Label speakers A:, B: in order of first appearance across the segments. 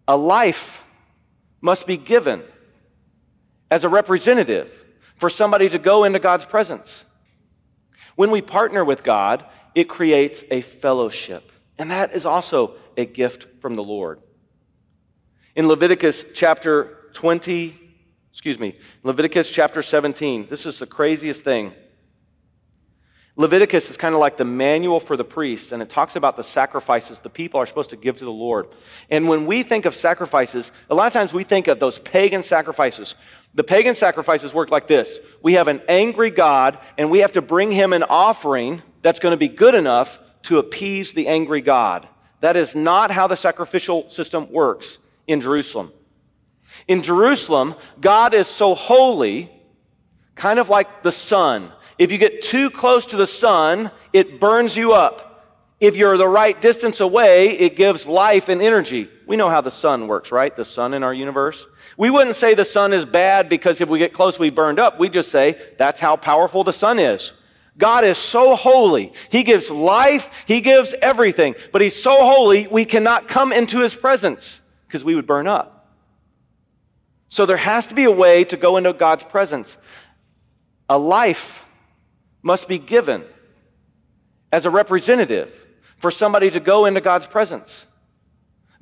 A: A life must be given as a representative for somebody to go into God's presence. When we partner with God, it creates a fellowship. And that is also a gift from the Lord. In Leviticus chapter 17, this is the craziest thing. Leviticus is kind of like the manual for the priest, and it talks about the sacrifices the people are supposed to give to the Lord. And when we think of sacrifices, a lot of times we think of those pagan sacrifices. The pagan sacrifices work like this. We have an angry God, and we have to bring him an offering that's going to be good enough to appease the angry God. That is not how the sacrificial system works in Jerusalem. In Jerusalem, God is so holy, kind of like the sun. If you get too close to the sun, it burns you up. If you're the right distance away, it gives life and energy. We know how the sun works, right? The sun in our universe. We wouldn't say the sun is bad because if we get close, we burned up. We just say that's how powerful the sun is. God is so holy. He gives life. He gives everything. But he's so holy, we cannot come into his presence because we would burn up. So there has to be a way to go into God's presence. A life must be given as a representative for somebody to go into God's presence.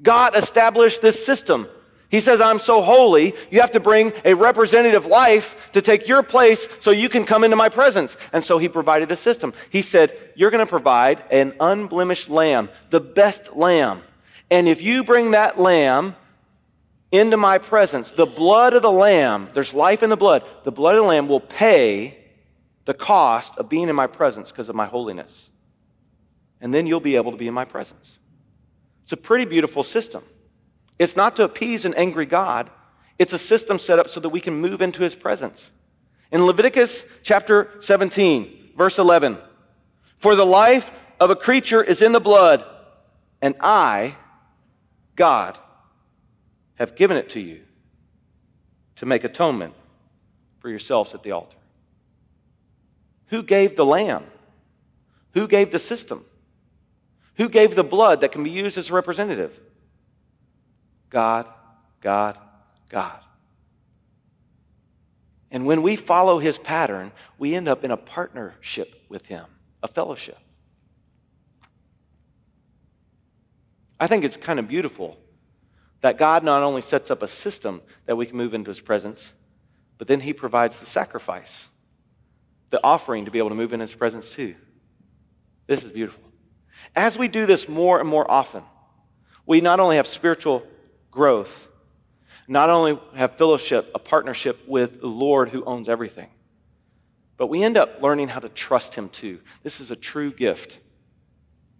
A: God established this system. He says, I'm so holy, you have to bring a representative life to take your place so you can come into my presence. And so he provided a system. He said, you're going to provide an unblemished lamb, the best lamb. And if you bring that lamb into my presence, the blood of the lamb, there's life in the blood of the lamb will pay the cost of being in my presence because of my holiness. And then you'll be able to be in my presence. It's a pretty beautiful system. It's not to appease an angry God. It's a system set up so that we can move into his presence. In Leviticus chapter 17, verse 11, for the life of a creature is in the blood, and I, God, have given it to you to make atonement for yourselves at the altar. Who gave the lamb? Who gave the system? Who gave the blood that can be used as a representative? God, God, God. And when we follow his pattern, we end up in a partnership with him, a fellowship. I think it's kind of beautiful that God not only sets up a system that we can move into his presence, but then he provides the sacrifice, the offering to be able to move in his presence too. This is beautiful. As we do this more and more often, we not only have spiritual growth, not only have fellowship, a partnership with the Lord who owns everything, but we end up learning how to trust him too. This is a true gift.